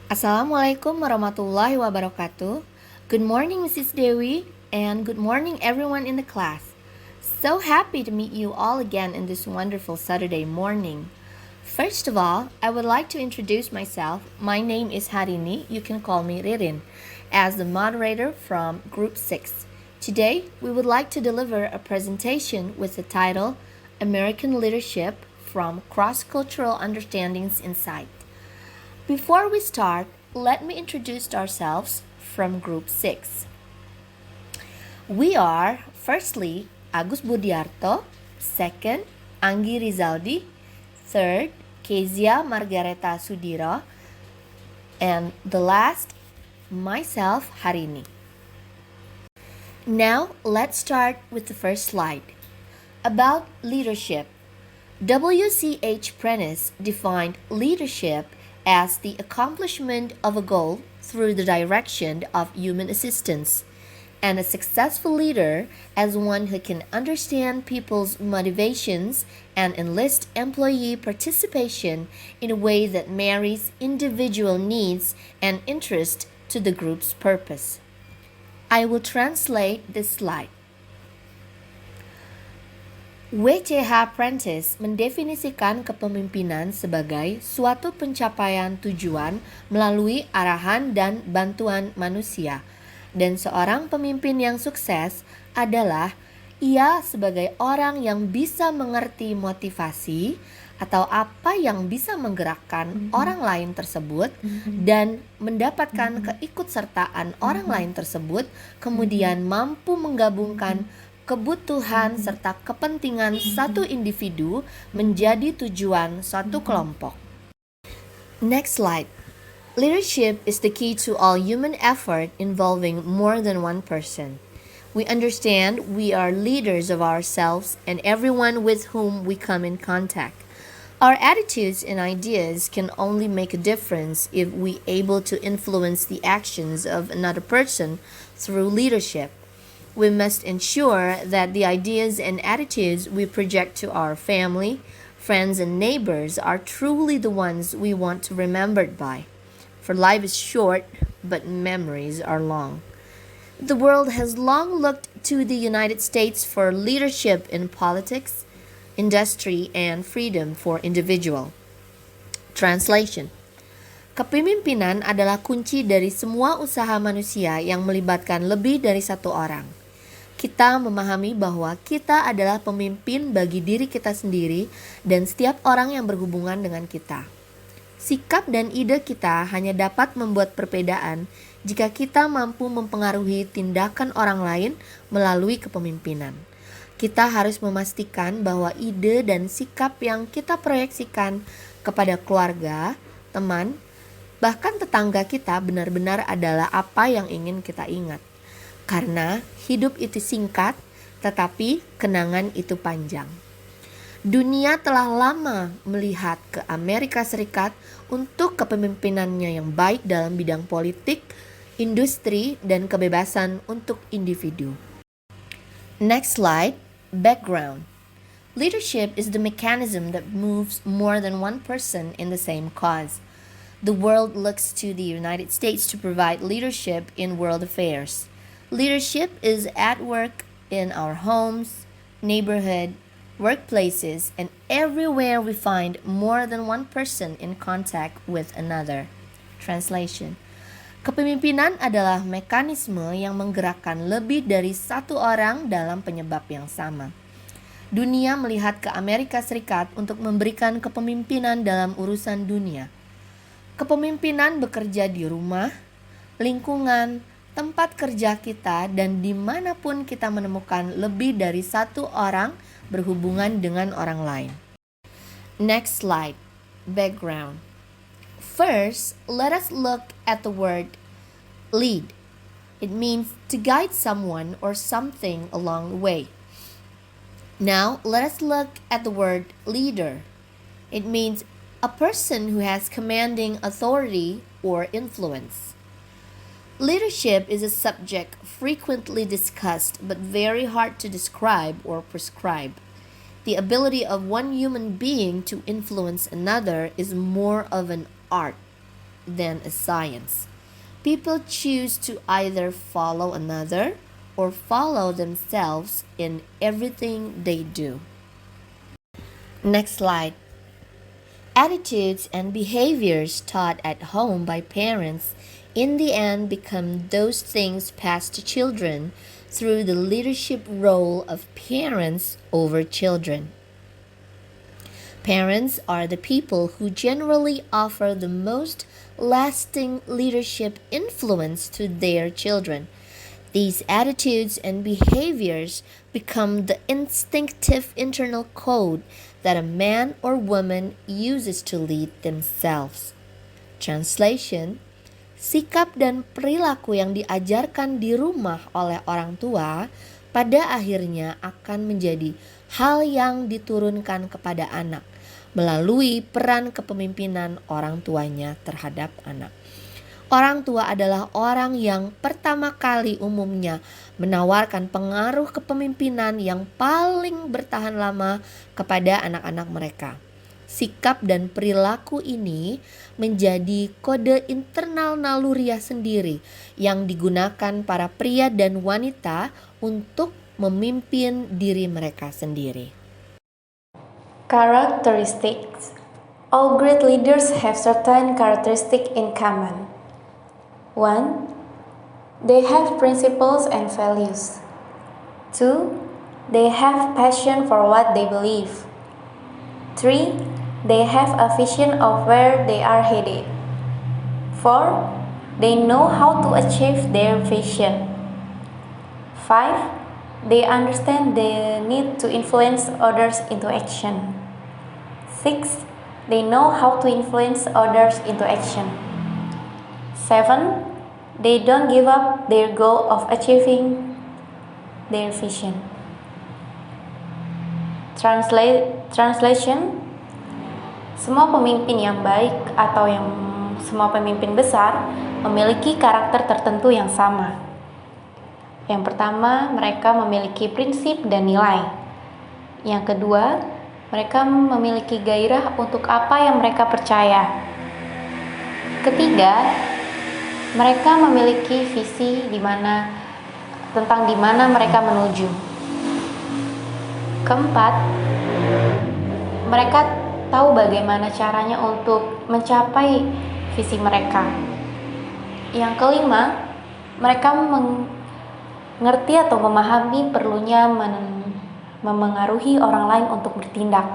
Assalamualaikum warahmatullahi wabarakatuh. Good morning, Mrs. Dewi, and good morning, everyone in the class. So happy to meet you all again in this wonderful Saturday morning. First of all, I would like to introduce myself. My name is Harini. You can call me Ririn, as the moderator from Group 6. Today, we would like to deliver a presentation with the title American Leadership from Cross-Cultural Understandings Insight. Before we start, let me introduce ourselves from Group 6. We are, firstly, Agus Budiarto, second, Anggi Rizaldi, third, Kezia Margareta Sudiro, and the last, myself, Harini. Now, let's start with the first slide. About leadership. W.C.H. Prentice defined leadership as the accomplishment of a goal through the direction of human assistance, and a successful leader as one who can understand people's motivations and enlist employee participation in a way that marries individual needs and interest to the group's purpose. I will translate this slide. W.C.H. Prentice mendefinisikan kepemimpinan sebagai suatu pencapaian tujuan melalui arahan dan bantuan manusia. Dan seorang pemimpin yang sukses adalah ia sebagai orang yang bisa mengerti motivasi atau apa yang bisa menggerakkan orang lain tersebut dan mendapatkan keikutsertaan orang lain tersebut, kemudian mampu menggabungkan kebutuhan serta kepentingan satu individu menjadi tujuan suatu kelompok. Next slide. Leadership is the key to all human effort involving more than one person. We understand we are leaders of ourselves and everyone with whom we come in contact. Our attitudes and ideas can only make a difference if we are able to influence the actions of another person through leadership. We must ensure that the ideas and attitudes we project to our family, friends, and neighbors are truly the ones we want to be remembered by. For life is short, but memories are long. The world has long looked to the United States for leadership in politics, industry, and freedom for individual. Translation. Kepemimpinan adalah kunci dari semua usaha manusia yang melibatkan lebih dari satu orang. Kita memahami bahwa kita adalah pemimpin bagi diri kita sendiri dan setiap orang yang berhubungan dengan kita. Sikap dan ide kita hanya dapat membuat perbedaan jika kita mampu mempengaruhi tindakan orang lain melalui kepemimpinan. Kita harus memastikan bahwa ide dan sikap yang kita proyeksikan kepada keluarga, teman, bahkan tetangga kita benar-benar adalah apa yang ingin kita ingat. Karena hidup itu singkat, tetapi kenangan itu panjang. Dunia telah lama melihat ke Amerika Serikat untuk kepemimpinannya yang baik dalam bidang politik, industri, dan kebebasan untuk individu. Next slide, background. Leadership is the mechanism that moves more than one person in the same cause. The world looks to the United States to provide leadership in world affairs. Leadership is at work in our homes, neighborhood, workplaces, and everywhere we find more than one person in contact with another. Translation. Kepemimpinan adalah mekanisme yang menggerakkan lebih dari satu orang dalam penyebab yang sama. Dunia melihat ke Amerika Serikat untuk memberikan kepemimpinan dalam urusan dunia. Kepemimpinan bekerja di rumah, lingkungan, tempat kerja kita, dan dimanapun kita menemukan lebih dari satu orang berhubungan dengan orang lain. Next slide, background. First, let us look at the word lead. It means to guide someone or something along the way. Now, let us look at the word leader. It means a person who has commanding authority or influence. Leadership is a subject frequently discussed but very hard to describe or prescribe. The ability of one human being to influence another is more of an art. than a science. People choose to either follow another or follow themselves in everything they do. Next slide. Attitudes and behaviors taught at home by parents in the end become those things passed to children through the leadership role of parents over children. Parents are the people who generally offer the most lasting leadership influence to their children. These attitudes and behaviors become the instinctive internal code that a man or woman uses to lead themselves. Translation: sikap dan perilaku yang diajarkan di rumah oleh orang tua pada akhirnya akan menjadi hal yang diturunkan kepada anak melalui peran kepemimpinan orang tuanya terhadap anak. Orang tua adalah orang yang pertama kali umumnya menawarkan pengaruh kepemimpinan yang paling bertahan lama kepada anak-anak mereka. Sikap dan perilaku ini menjadi kode internal naluriah sendiri yang digunakan para pria dan wanita untuk memimpin diri mereka sendiri. Characteristics. All great leaders have certain characteristics in common. 1. They have principles and values. 2. They have passion for what they believe. 3. They have a vision of where they are headed. 4. They know how to achieve their vision. 5. They understand the need to influence others into action. 6. They know how to influence others into action. 7. They don't give up their goal of achieving their vision. Translation: semua pemimpin yang baik atau semua pemimpin besar memiliki karakter tertentu yang sama. Yang pertama, mereka memiliki prinsip dan nilai. Yang kedua, mereka memiliki gairah untuk apa yang mereka percaya. Ketiga, mereka memiliki visi tentang di mana mereka menuju. Keempat, mereka tahu bagaimana caranya untuk mencapai visi mereka. Yang kelima, mereka mengerti atau memahami perlunya memengaruhi orang lain untuk bertindak.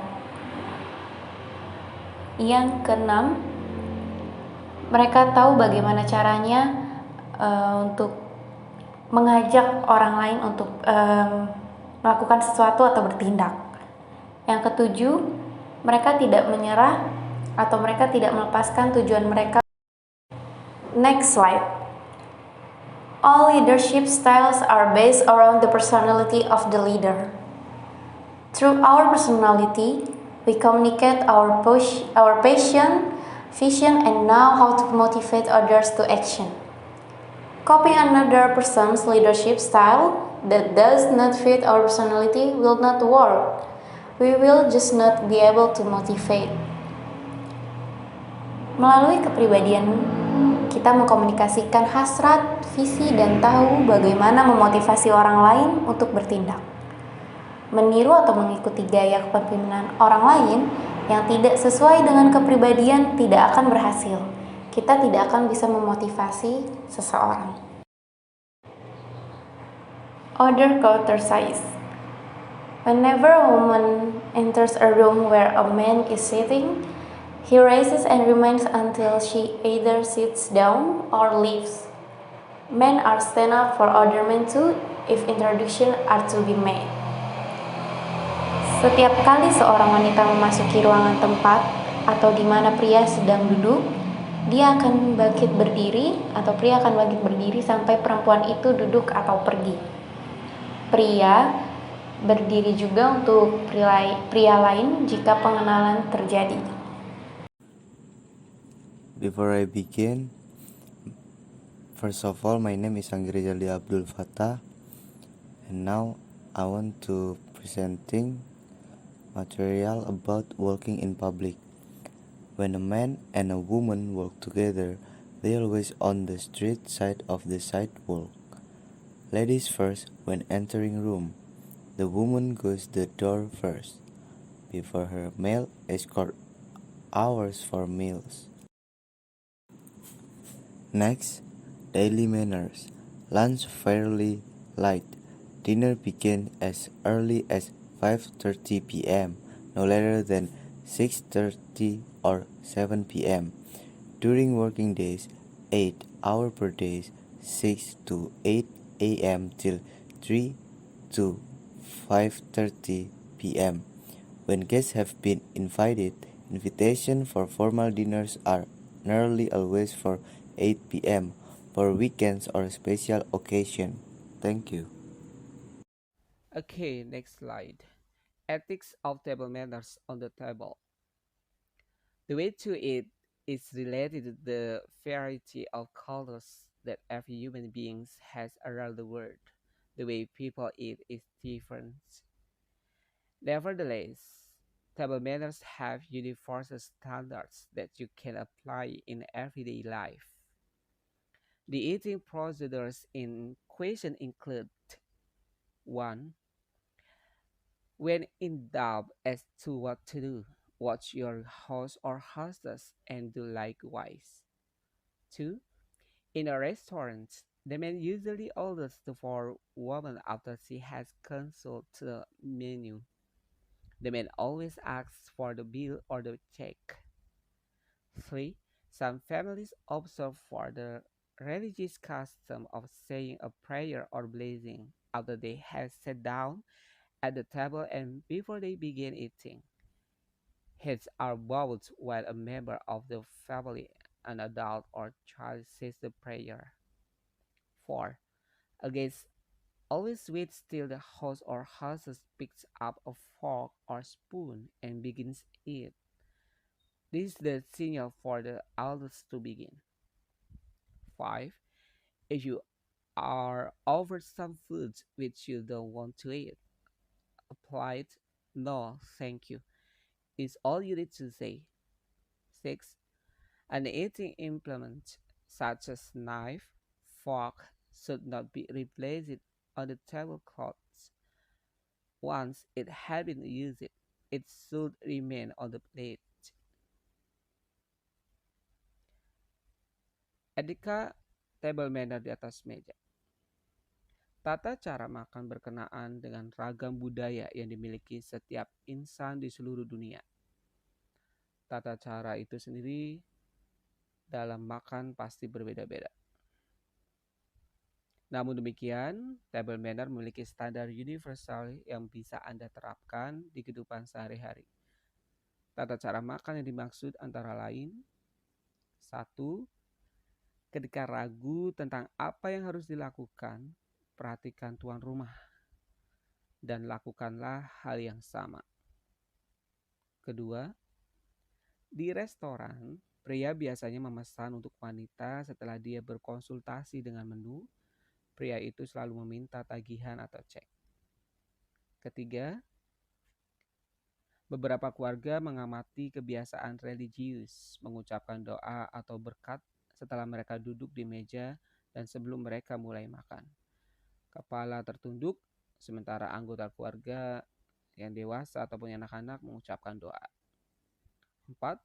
Yang keenam, mereka tahu bagaimana caranya untuk mengajak orang lain untuk melakukan sesuatu atau bertindak. Yang ketujuh, mereka tidak menyerah atau mereka tidak melepaskan tujuan mereka. Next slide. All leadership styles are based around the personality of the leader. Through our personality, we communicate our passion, vision, and know how to motivate others to action. Copying another person's leadership style that does not fit our personality will not work. We will just not be able to motivate. Melalui kepribadian, kita mengkomunikasikan hasrat, visi, dan tahu bagaimana memotivasi orang lain untuk bertindak. Meniru atau mengikuti gaya kepemimpinan orang lain yang tidak sesuai dengan kepribadian tidak akan berhasil. Kita tidak akan bisa memotivasi seseorang. Other characteristics. Whenever a woman enters a room where a man is sitting, he rises and remains until she either sits down or leaves. Men are stand up for other men too if introductions are to be made. Setiap kali seorang wanita memasuki ruangan tempat atau di mana pria sedang duduk, dia akan bangkit berdiri atau pria akan bangkit berdiri sampai perempuan itu duduk atau pergi. Pria berdiri juga untuk pria lain jika pengenalan terjadi. Before I begin, first of all, my name is Anggi Rizaldi Abdul Fattah, and now I want to presenting material about walking in public. When a man and a woman work together, they always on the straight side of the sidewalk. Ladies first when entering room. The woman goes the door first, before her male escort hours for meals. Next, daily manners. Lunch fairly light. Dinner begin as early as 5:30 p.m., no later than 6:30 or 7 p.m. During working days, 8 hours per day, 6 to 8 a.m. till 3 to 5:30 p.m. When guests have been invited, invitations for formal dinners are nearly always for 8 p.m. for weekends or special occasion. Thank you. Okay, next slide. Ethics of table manners on the table. The way to eat is related to the variety of colors that every human being has around the world. The way people eat is different. Nevertheless, table manners have universal standards that you can apply in everyday life. The eating procedures in question include 1. When in doubt as to what to do, watch your host or hostess and do likewise. 2. In a restaurant, the man usually orders the for woman after she has consulted the menu. The man always asks for the bill or the check. 3. Some families observe for the religious custom of saying a prayer or blessing after they have sat down at the table and before they begin eating. Heads are bowed while a member of the family, an adult or child, says the prayer. 4. A guest always waits till the host or hostess picks up a fork or spoon and begins it. This is the signal for the elders to begin. 5. If you are offered some foods which you don't want to eat, applied no thank you is all you need to say. 6. An eating implement such as knife, fork should not be replaced on the tablecloth. Once it had been used, it should remain on the plate. Etika table manner di atas meja. Tata cara makan berkenaan dengan ragam budaya yang dimiliki setiap insan di seluruh dunia. Tata cara itu sendiri dalam makan pasti berbeda-beda. Namun demikian, table manner memiliki standar universal yang bisa Anda terapkan di kehidupan sehari-hari. Tata cara makan yang dimaksud antara lain: 1. Ketika ragu tentang apa yang harus dilakukan, perhatikan tuan rumah dan lakukanlah hal yang sama. Kedua, di restoran, pria biasanya memesan untuk wanita setelah dia berkonsultasi dengan menu. Pria itu selalu meminta tagihan atau cek. Ketiga, beberapa keluarga mengamati kebiasaan religius, mengucapkan doa atau berkat setelah mereka duduk di meja dan sebelum mereka mulai makan. Kepala tertunduk, sementara anggota keluarga yang dewasa ataupun anak-anak mengucapkan doa. 4.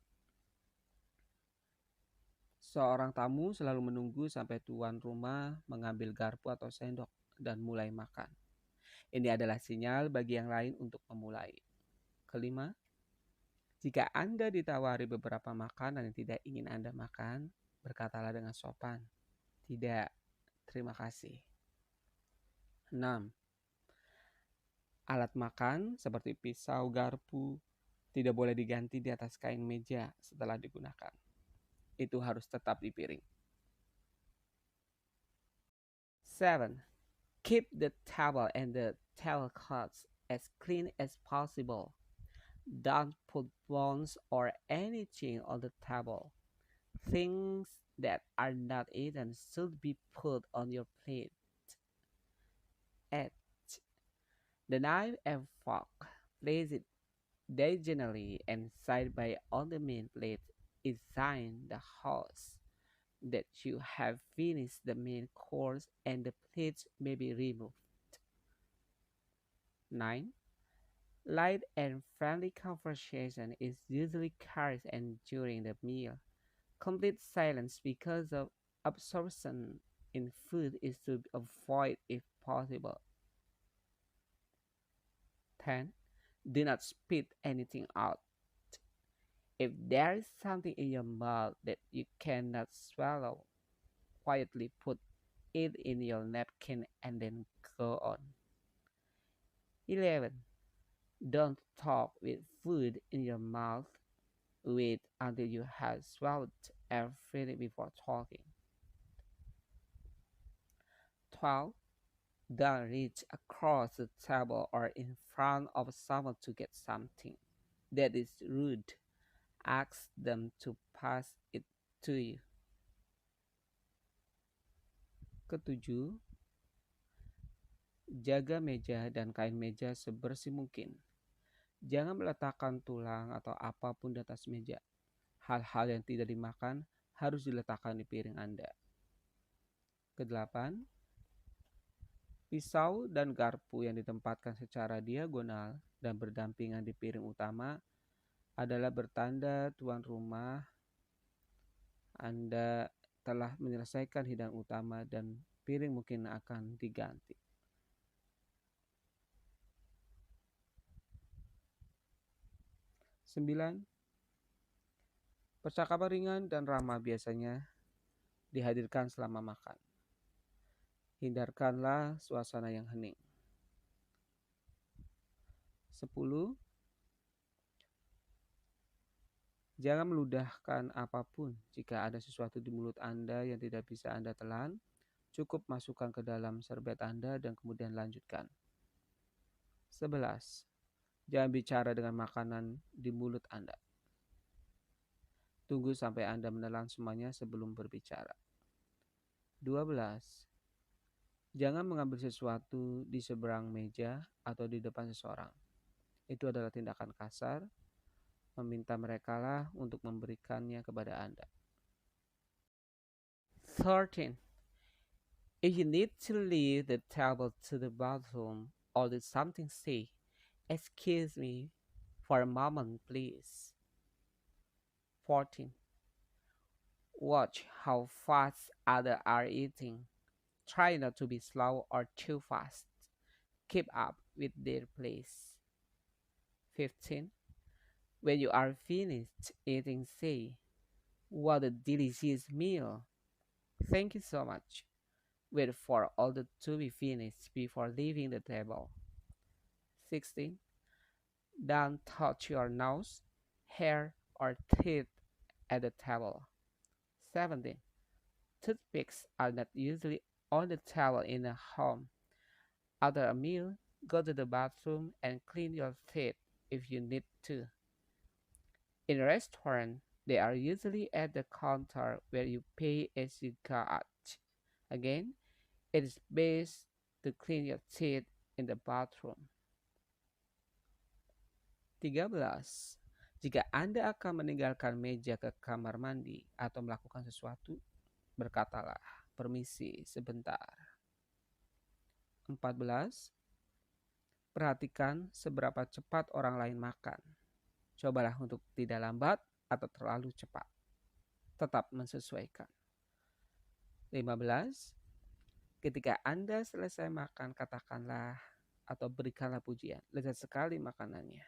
Seorang tamu selalu menunggu sampai tuan rumah mengambil garpu atau sendok dan mulai makan. Ini adalah sinyal bagi yang lain untuk memulai. Kelima, jika Anda ditawari beberapa makanan yang tidak ingin Anda makan, berkatalah dengan sopan, "Tidak, terima kasih." 6. Alat makan seperti pisau, garpu tidak boleh diganti di atas kain meja setelah digunakan. Itu harus tetap di piring. 7. Keep the table and the tablecloths as clean as possible. Don't put bones or anything on the table. Things that are not eaten should be put on your plate. 8. The knife and fork, place it diagonally and side by on the main plate a sign the host that you have finished the main course and the plates may be removed. 9. Light and friendly conversation is usually carried and during the meal. Complete silence because of absorption in food is to be avoided if possible. 10. Do not spit anything out. If there is something in your mouth that you cannot swallow, quietly put it in your napkin and then go on. 11. Don't talk with food in your mouth. Wait until you have swallowed everything before talking. 12. Don't reach across the table or in front of someone to get something. That is rude. Ask them to pass it to you. Ketujuh, jaga meja dan kain meja sebersih mungkin. Jangan meletakkan tulang atau apapun di atas meja. Hal-hal yang tidak dimakan harus diletakkan di piring Anda. Kedelapan, pisau dan garpu yang ditempatkan secara diagonal dan berdampingan di piring utama adalah bertanda tuan rumah Anda telah menyelesaikan hidangan utama dan piring mungkin akan diganti. Sembilan, percakapan ringan dan ramah biasanya dihadirkan selama makan. Hindarkanlah suasana yang hening. 10. Jangan meludahkan apapun. Jika ada sesuatu di mulut Anda yang tidak bisa Anda telan, cukup masukkan ke dalam serbet Anda dan kemudian lanjutkan. 11. Jangan bicara dengan makanan di mulut Anda. Tunggu sampai Anda menelan semuanya sebelum berbicara. 12. Jangan mengambil sesuatu di seberang meja atau di depan seseorang. Itu adalah tindakan kasar. Meminta merekalah untuk memberikannya kepada Anda. 13. If you need to leave the table to the bathroom or do something, say, "Excuse me for a moment, please." 14. Watch how fast others are eating. Try not to be slow or too fast. Keep up with their pace. 15. When you are finished eating, say, "What a delicious meal. Thank you so much." Wait for all to be finished before leaving the table. 16. Don't touch your nose, hair, or teeth at the table. 17. Toothpicks are not usually on the table in a home. After a meal, go to the bathroom and clean your teeth if you need to. In a restaurant, they are usually at the counter where you pay as you go out. Again, it is best to clean your teeth in the bathroom. 13. Jika Anda akan meninggalkan meja ke kamar mandi atau melakukan sesuatu, berkatalah, "Permisi sebentar." 14. Perhatikan seberapa cepat orang lain makan. Cobalah untuk tidak lambat atau terlalu cepat. Tetap menyesuaikan. 15. Ketika Anda selesai makan, katakanlah atau berikanlah pujian. Lezat sekali makanannya.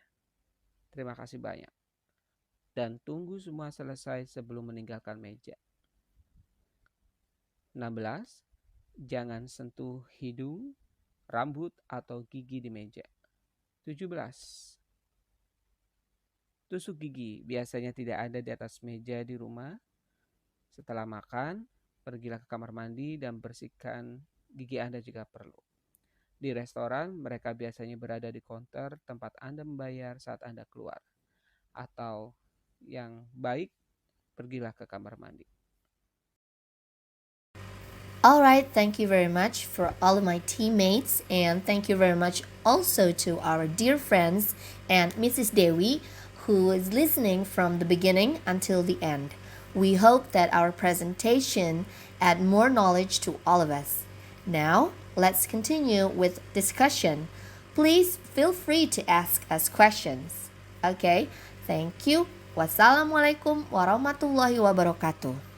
Terima kasih banyak. Dan tunggu semua selesai sebelum meninggalkan meja. 16. Jangan sentuh hidung, rambut, atau gigi di meja. 17. Tusuk gigi biasanya tidak ada di atas meja di rumah. Setelah makan, pergilah ke kamar mandi dan bersihkan gigi Anda jika perlu. Di restoran, mereka biasanya berada di counter tempat Anda membayar saat Anda keluar. Atau yang baik, pergilah ke kamar mandi. Alright, thank you very much for all of my teammates, and thank you very much also to our dear friends and Mrs. Dewi who is listening from the beginning until the end. We hope that our presentation add more knowledge to all of us. Now, let's continue with discussion. Please feel free to ask us questions. Okay, thank you. Wassalamualaikum warahmatullahi wabarakatuh.